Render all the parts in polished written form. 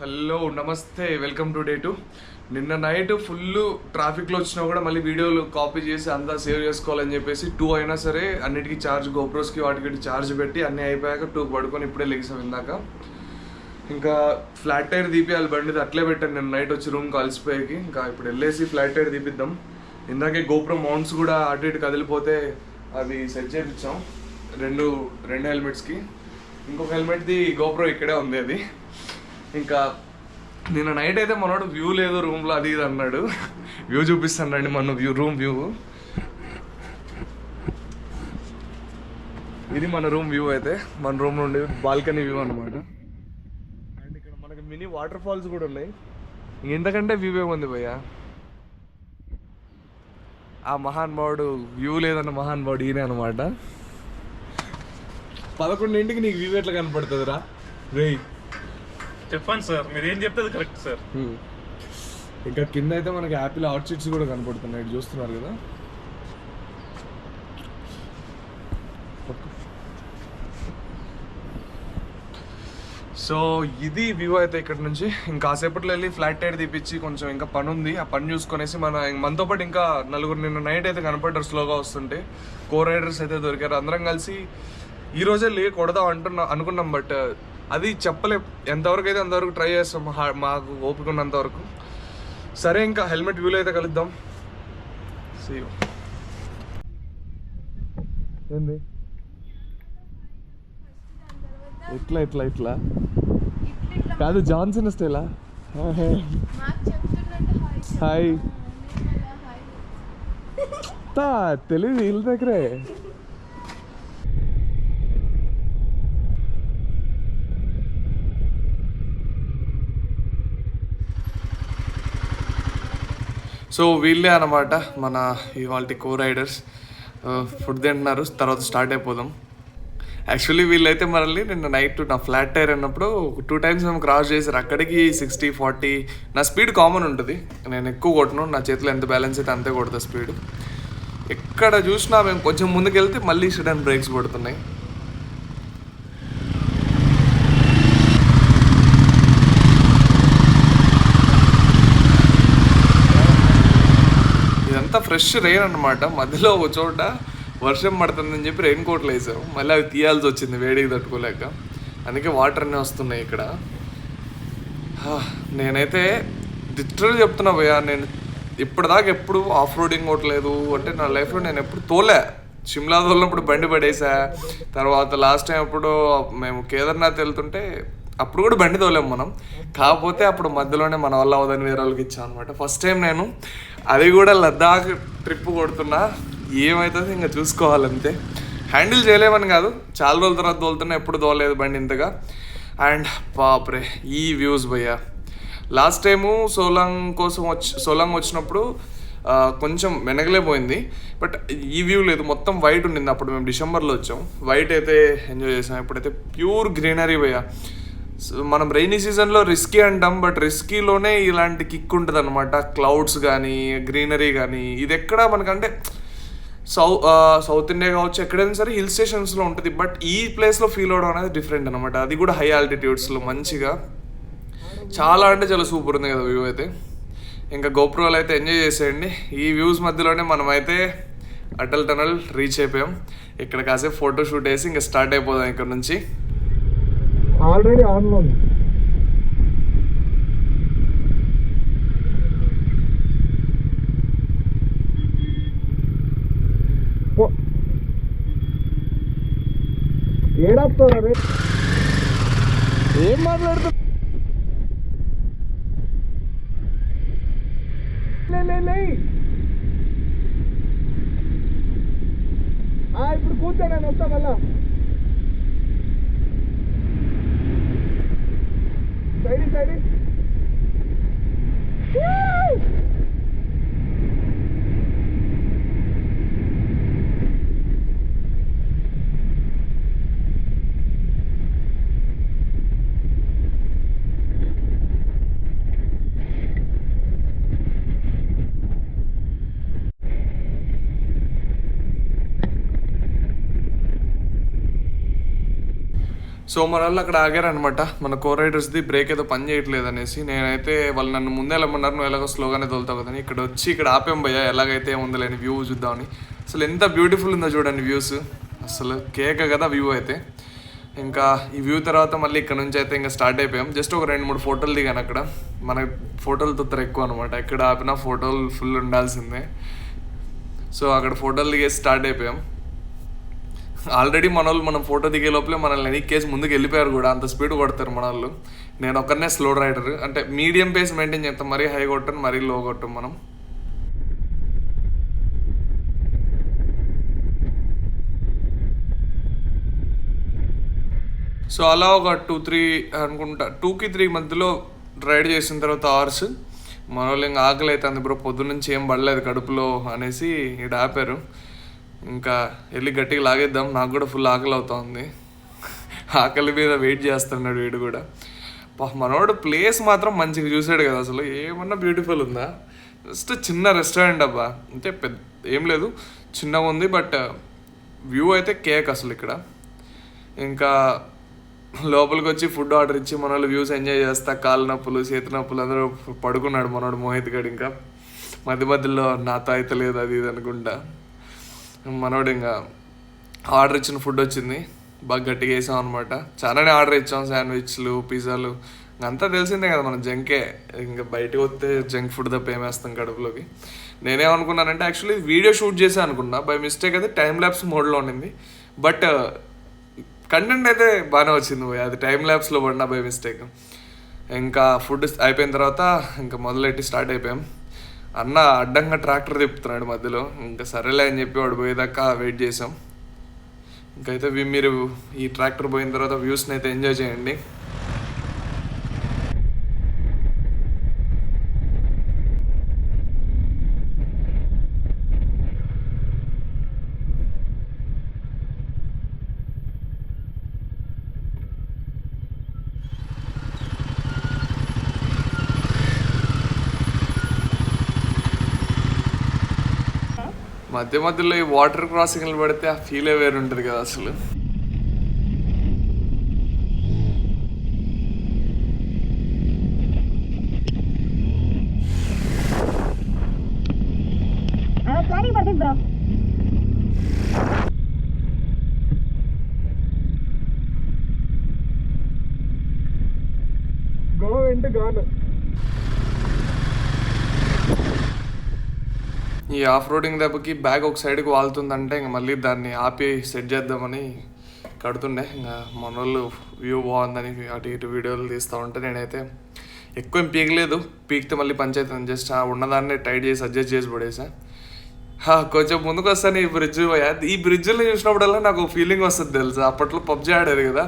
Hello నమస్తే, welcome to day 2. నిన్న night full ట్రాఫిక్లో వచ్చినా కూడా మళ్ళీ వీడియోలు కాపీ చేసి అంతా సేవ్ చేసుకోవాలని చెప్పేసి 2 అయినా సరే అన్నిటికీ ఛార్జ్, గోప్రోస్కి వాటికి ఛార్జ్ పెట్టి అన్నీ అయిపోయాక 2 పడుకొని ఇప్పుడే లెగిసాం ఇందాక. ఇంకా ఫ్లాట్ టైర్ తీపియాలి బండిది, అట్లే పెట్టాను నేను నైట్ వచ్చి రూమ్ కలిసిపోయాకి. ఇంకా ఇప్పుడు వెళ్ళేసి ఫ్లాట్ టైర్ తీపిద్దాం. ఇందాకే గోప్రో మౌంట్స్ కూడా అటు ఇటు కదిలిపోతే అవి సెట్ చేయించాం రెండు హెల్మెట్స్కి. ఇంకొక హెల్మెట్ది గోప్రో ఇక్కడే ఉంది అది. ఇంకా నిన్న నైట్ అయితే మనోడు వ్యూ లేదు రూమ్లో అది ఇది అన్నాడు. వ్యూ చూపిస్తానండి మన రూమ్ వ్యూ. ఇది మన రూమ్ వ్యూ. అయితే మన రూమ్ నుండి బాల్కనీ వ్యూ అనమాట. అండ్ ఇక్కడ మనకి మినీ వాటర్ ఫాల్స్ కూడా ఉన్నాయి. ఇంతకంటే వ్యూ ఏముంది భయ్యా. ఆ మహానుభావుడు వ్యూ లేదన్న మహానుభావుడు ఈయనే అనమాట. 11ంటికి నీకు వ్యూ ఎట్లా కనపడుతుందిరా రేయ్? చెప్పండి సార్, మీరు ఏం చెప్తే కరెక్ట్ సార్. ఇంకా కింద అయితే మనకి యాపిల్ ఆర్చిడ్స్ కూడా కనపడుతున్నాయి, చూస్తున్నారు కదా. సో ఇది వ్యూ అయితే ఇక్కడ నుంచి. ఇంకాసేపట్లో వెళ్ళి ఫ్లాట్ టైర్ తీపిచ్చి కొంచెం ఇంకా పని ఉంది, ఆ పని చూసుకొనేసి మనతో పాటు ఇంకా నలుగురు నిన్న నైట్ అయితే కనపడ్డారు స్లోగా వస్తుంటే. రైడర్స్ అయితే దొరికారు. అందరం కలిసి ఈ రోజే కొడదాం అనుకున్నాం. బట్ అది చెప్పలేం, ఎంతవరకు అయితే అంతవరకు ట్రై చేస్తాం మాకు ఓపిక ఉన్నంత వరకు. సరే, ఇంకా హెల్మెట్ వ్యూలో అయితే కలుద్దాం. See you. ఏంది ఇట్లా ఇట్లా ఇట్లా కాదు, జాన్సన్ స్టైలా? హాయ్ తెలియదు వీళ్ళ దగ్గరే. సో వీళ్ళే అనమాట మన ఇవాళ రైడర్స్. ఫుడ్ తింటున్నారు, తర్వాత స్టార్ట్ అయిపోదాం. యాక్చువల్లీ వీళ్ళైతే మళ్ళీ నిన్న నైట్ నా ఫ్లాట్ టైర్ అన్నప్పుడు 2 times మేము క్రాస్ చేశారు. అక్కడికి 60-40 నా స్పీడ్ కామన్ ఉంటుంది, నేను ఎక్కువ కొట్టను. నా చేతిలో ఎంత బ్యాలెన్స్ అయితే అంతే కొడతా స్పీడ్. ఎక్కడ చూసినా మేము కొంచెం ముందుకెళ్తే మళ్ళీ సడన్ బ్రేక్స్ పడుతున్నాయి. ఇదంతా ఫ్రెష్ రెయిన్ అనమాట. మధ్యలో ఒక చోట వర్షం పడుతుందని చెప్పి రెయిన్ కోట్లు వేసాం, మళ్ళీ అవి తీయాల్సి వచ్చింది వేడికి తట్టుకోలేక. అందుకే వాటర్ అన్నీ వస్తున్నాయి ఇక్కడ. నేనైతే లిటరల్ చెప్తున్నా భయ్యా, నేను ఇప్పటిదాకా ఎప్పుడు ఆఫ్ రోడింగ్ కొట్టలేదు. అంటే నా లైఫ్లో నేను ఎప్పుడు తోలే. షిమ్లా తోలినప్పుడు బండి పడేసా. తర్వాత లాస్ట్ టైం అప్పుడు మేము కేదార్నాథ్ వెళ్తుంటే అప్పుడు కూడా బండి తోలేము మనం. కాకపోతే అప్పుడు మధ్యలోనే మన వల్ల అవదని వేరే వాళ్ళకి ఇచ్చాం అనమాట. ఫస్ట్ టైం నేను అది కూడా లద్దాఖ్ ట్రిప్ కొడుతున్నా. ఏమవుతుంది ఇంకా చూసుకోవాలంతే. హ్యాండిల్ చేయలేమని కాదు, చాలా రోజుల తర్వాత తోలుతున్నా, ఎప్పుడు తోలేదు బండి ఇంతగా. అండ్ బాప్రే ఈ వ్యూస్ భయ్యా. లాస్ట్ టైము సోలాంగ్ వచ్చినప్పుడు కొంచెం వెనగలేపోయింది. బట్ ఈ వ్యూ లేదు, మొత్తం వైట్ ఉండింది. అప్పుడు మేము డిసెంబర్లో వచ్చాం, వైట్ అయితే ఎంజాయ్ చేసాం. ఇప్పుడైతే ప్యూర్ గ్రీనరీ భయ్యా. మనం రైనీ సీజన్లో రిస్కీ అంటాం, బట్ రిస్కీలోనే ఇలాంటి కిక్ ఉంటుంది అనమాట. క్లౌడ్స్ కానీ గ్రీనరీ కానీ. ఇది ఎక్కడ మనకంటే సౌత్ ఇండియా కావచ్చు, ఎక్కడైనా సరే హిల్ స్టేషన్స్లో ఉంటుంది. బట్ ఈ ప్లేస్లో ఫీల్ అవడం అనేది డిఫరెంట్ అనమాట. అది కూడా హై ఆల్టిట్యూడ్స్లో మంచిగా చాలా అంటే చాలా సూపర్ ఉంది కదా వ్యూ అయితే. ఇంకా గోప్రోలు అయితే ఎంజాయ్ చేసేయండి. ఈ వ్యూస్ మధ్యలోనే మనమైతే అటల్ టనల్ రీచ్ అయిపోయాం. ఇక్కడ కాసేపు ఫోటో షూట్ వేసి ఇంకా స్టార్ట్ అయిపోదాం ఇక్కడ నుంచి. ఆల్రెడీ ఆన్లో ఉంది. ఏడాపుతారా? ఏం మాట్లాడుతున్నా? ఇప్పుడు కూర్చో, నేను వస్తా మళ్ళా. సైడ్ సో మన వాళ్ళు అక్కడ ఆగారనమాట, మన కో రైడర్స్ది బ్రేక్ ఏదో పని చేయట్లేదు అనేసి. నేనైతే వాళ్ళు నన్ను ముందే వెళ్ళమన్నారు, నువ్వు ఎలాగో స్లోగానే తోలుతావు కదని. ఇక్కడ వచ్చి ఇక్కడ ఆపాం భయ్యా, ఎలాగైతే ఉందిలేని వ్యూ చూద్దామని. అసలు ఎంత బ్యూటిఫుల్ ఉందో చూడండి వ్యూస్, అసలు కేక కదా వ్యూ అయితే. ఇంకా ఈ వ్యూ తర్వాత మళ్ళీ ఇక్కడ నుంచి అయితే ఇంకా స్టార్ట్ అయిపోయాం. జస్ట్ ఒక 2-3 ఫోటోలు దిగాను అక్కడ. మన ఫోటోలు తుత్తర ఎక్కువ అనమాట, ఎక్కడ ఆపినా ఫోటోలు ఫుల్ ఉండాల్సిందే. సో అక్కడ ఫోటోలు దిగేసి స్టార్ట్ అయిపోయాం. ఆల్రెడీ మన వాళ్ళు మనం ఫోటో దిగే లోపలే మనల్ని ఎనికేసి ముందుకు వెళ్ళిపోయారు కూడా, అంత స్పీడ్ కొడతారు మన వాళ్ళు. నేను ఒక్కనే స్లో రైడర్, అంటే మీడియం పేస్ మెయింటైన్ చేస్తాం, మరీ హై కొట్టను మరీ లో కొట్టం మనం. సో అలా ఒక 2-3 అనుకుంటా, 2-3 మధ్యలో రైడ్ చేసిన తర్వాత అవర్స్ మన వాళ్ళు ఇంకా ఆకలి అవుతుంది బ్రో, పొద్దున్నుంచి ఏం పడలేదు కడుపులో అనేసి ఇక్కడ ఆపారు. ఇంకా వెళ్ళి గట్టిగా లాగేద్దాం, నాకు కూడా ఫుల్ ఆకలి అవుతుంది. ఆకలి మీద వెయిట్ చేస్తున్నాడు వీడు కూడా. మనోడు ప్లేస్ మాత్రం మంచిగా చూసాడు కదా, అసలు ఏమన్నా బ్యూటిఫుల్ ఉందా. జస్ట్ చిన్న రెస్టారెంట్ అబ్బా, అంటే పెద్ద ఏం లేదు, చిన్నగా ఉంది, బట్ వ్యూ అయితే కేక్ అసలు ఇక్కడ. ఇంకా లోపలికి వచ్చి ఫుడ్ ఆర్డర్ ఇచ్చి మన వాళ్ళు వ్యూస్ ఎంజాయ్ చేస్తా, కాళ్ళ నొప్పులు చేతి నొప్పులు అందరూ పడుకున్నాడు మనోడు మోహిత్ గడు. ఇంకా మధ్య మధ్యలో నాతో అయితే లేదు అది ఇది అనుకుంటా. మనోడు ఇంకా ఆర్డర్ ఇచ్చిన ఫుడ్ వచ్చింది, బాగా గట్టిగా వేసాం అనమాట. చాలానే ఆర్డర్ ఇచ్చాం, శాండ్విచ్లు, పిజ్జాలు, అంతా తెలిసిందే కదా మన జంకే. ఇంకా బయటకు వస్తే జంక్ ఫుడ్ తప్ప ఏమేస్తాం కడుపులోకి. నేనేమనుకున్నానంటే యాక్చువల్లీ వీడియో షూట్ చేసా అనుకున్నా, బై మిస్టేక్ అయితే టైం ల్యాప్స్ మోడ్లో ఉండింది. బట్ కంటెంట్ అయితే బాగానే వచ్చింది పోయి, అది టైం ల్యాప్స్లో పడినా బై మిస్టేక్. ఇంకా ఫుడ్ అయిపోయిన తర్వాత ఇంకా మొదలెట్టి స్టార్ట్ అయిపోయాం. అన్న అడ్డంగా ట్రాక్టర్ తిప్పుతున్నాడు మధ్యలో, ఇంకా సరేలే అని చెప్పి వాడు పోయేదాకా వెయిట్ చేసాం. ఇంకైతే మీరు ఈ ట్రాక్టర్ పోయిన తర్వాత వ్యూస్ని అయితే ఎంజాయ్ చేయండి. మధ్య మధ్యలో ఈ వాటర్ క్రాసింగ్లు పడితే ఆ ఫీలే వేరు ఉంటుంది కదా అసలు. ఈ ఆఫ్ రోడింగ్ దెబ్బకి బ్యాగ్ ఒక సైడ్కి వాళ్తుందంటే ఇంకా మళ్ళీ దాన్ని ఆపి సెట్ చేద్దామని కడుతుండే. ఇంకా మన వాళ్ళు వ్యూ బాగుందని అటు ఇటు వీడియోలు తీస్తూ ఉంటే నేనైతే ఎక్కువ ఏం పీకలేదు, పీకితే మళ్ళీ పంచాయతీ జస్ట్ ఉన్నదాన్ని టైట్ చేసి అడ్జస్ట్ చేసి పడేసా. కొంచెం ముందుకు వస్తాను ఈ బ్రిడ్జ్, ఈ బ్రిడ్జ్ని చూసినప్పుడల్లా నాకు ఫీలింగ్ వస్తుంది తెలుసా. అప్పట్లో పబ్జీ ఆడారు కదా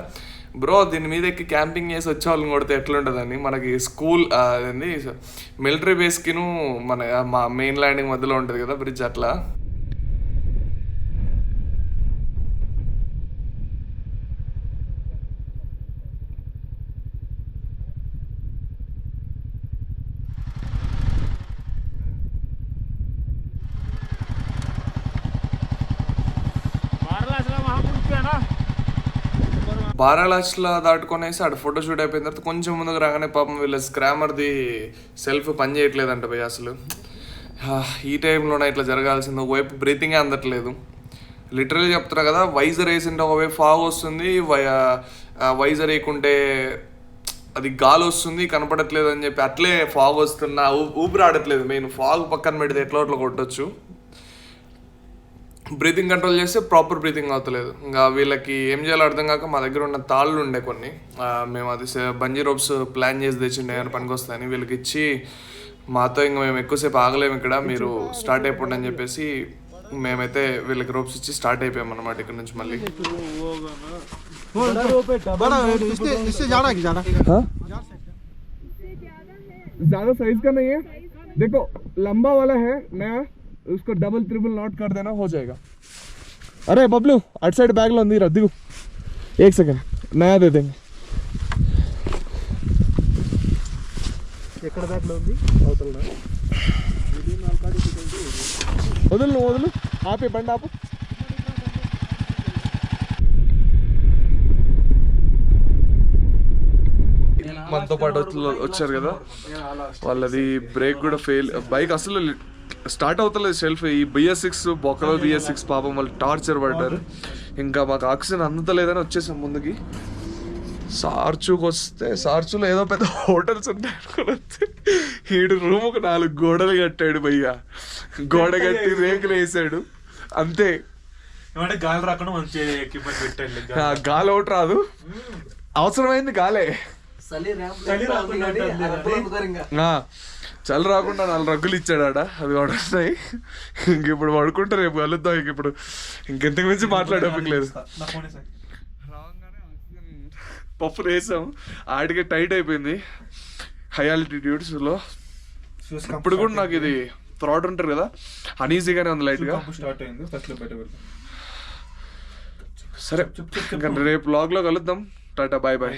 బ్రో, దీని మీద ఎక్కి క్యాంపింగ్ చేసి వచ్చే వాళ్ళని కొడితే ఎట్లుంటుందని. మనకి స్కూల్ అదేంది మిలిటరీ బేస్కిను మా మెయిన్ ల్యాండింగ్ మధ్యలో ఉంటుంది కదా బ్రిడ్జ్, అట్లా. బారాలాచ్లో దాటుకొనేసి ఆడ ఫోటో షూట్ అయిపోయిన తర్వాత కొంచెం ముందుకు రాగానే పాపం వీళ్ళ స్క్రామర్ది సెల్ఫ్ పని చేయట్లేదంట భయ్య అసలు. ఈ టైంలోనే ఇట్లా జరగాల్సింది. ఒకవైపు బ్రీతింగే అందట్లేదు, లిటరల్లీ చెప్తున్నా కదా. వైజర్ వేసింటే ఒకవైపు ఫాగ్ వస్తుంది, వైజర్ వేయకుంటే అది గాలి వస్తుంది, కనపడట్లేదు అని చెప్పి అట్లే ఫాగ్ వస్తున్నా ఊపిరి ఆడట్లేదు. మెయిన్ ఫాగ్ పక్కన పెడితే ఎట్లా అట్లా కొట్టచ్చు. బ్రీతింగ్ కంట్రోల్ చేస్తే ప్రాపర్ బ్రీతింగ్ అవుతలేదు. ఇంకా వీళ్ళకి ఏం చేయాలో అర్థం కాక మా దగ్గర ఉన్న తాళ్ళు ఉండే కొన్ని, మేము అది బంజీ రోప్స్ ప్లాన్ చేసి తెచ్చిండే అని పనికొస్తాయని వీళ్ళకి ఇచ్చి, మాతో ఇంకా మేము ఎక్కువసేపు ఆగలేము ఇక్కడ, మీరు స్టార్ట్ అయిపోండి అని చెప్పేసి మేమైతే వీళ్ళకి రోప్స్ ఇచ్చి స్టార్ట్ అయిపోయాం అన్నమాట ఇక్కడ నుంచి. మళ్ళీ ज़्यादा साइज का नहीं है, देखो लंबा वाला है नया, उसको डबल ट्रिपल नॉट कर देना, हो जाएगा. अरे बबलू अट साइड बैग लो नीरा दिगो, एक सेकंड नया दे देंगे. ఎక్కడ బ్యాగ్ లో ఉంది అవతల వదులు వదులు, ఆపే బండి ఆపు. మనతో పాటు వచ్చారు కదా, వాళ్ళది బ్రేక్ కూడా ఫెయిల్, బైక్ అసలు స్టార్ట్ అవుతలేదు సెల్ఫ్. ఈ BS6 బొక్కలో BS6 పాపం వాళ్ళు టార్చర్ పడ్డారు. ఇంకా మాకు ఆక్సిజన్ అందుతలేదని వచ్చేసాం ముందుకి. సార్చుకి వస్తే సార్చులో ఏదో పెద్ద హోటల్స్ ఉంటాయి అనుకుని వస్తే ఈడు రూమ్ ఒక 4 గోడలు కట్టాడు భయ్య. గోడ కట్టి రేకులు వేసాడు అంతే. ఏమంటే గాలి రాకుండా మంచి ఎక్విప్మెంట్ పెట్టండి. గాలి ఒకటి రాదు, అవసరమైంది గాలే. చలి రాకుండా 4 రగ్గులు ఇచ్చాడాడ, అవి పడుతున్నాయి. ఇంక ఇప్పుడు పడుకుంటే రేపు కలుద్దాం. ఇంక ఇప్పుడు ఇంకెంతకు మించి మాట్లాడేందుకు లేదు. పప్పు వేసాం, ఆడికే టైట్ అయిపోయింది హై ఆల్టిట్యూడ్స్లో. ఇప్పుడు కూడా నాకు ఇది థ్రాట్ ఉంటారు కదా, అనీజీగానే ఉంది లైట్గా. సరే ఇంకా రేపు వ్లాగ్లో కలుద్దాం. టాటా బాయ్ బాయ్.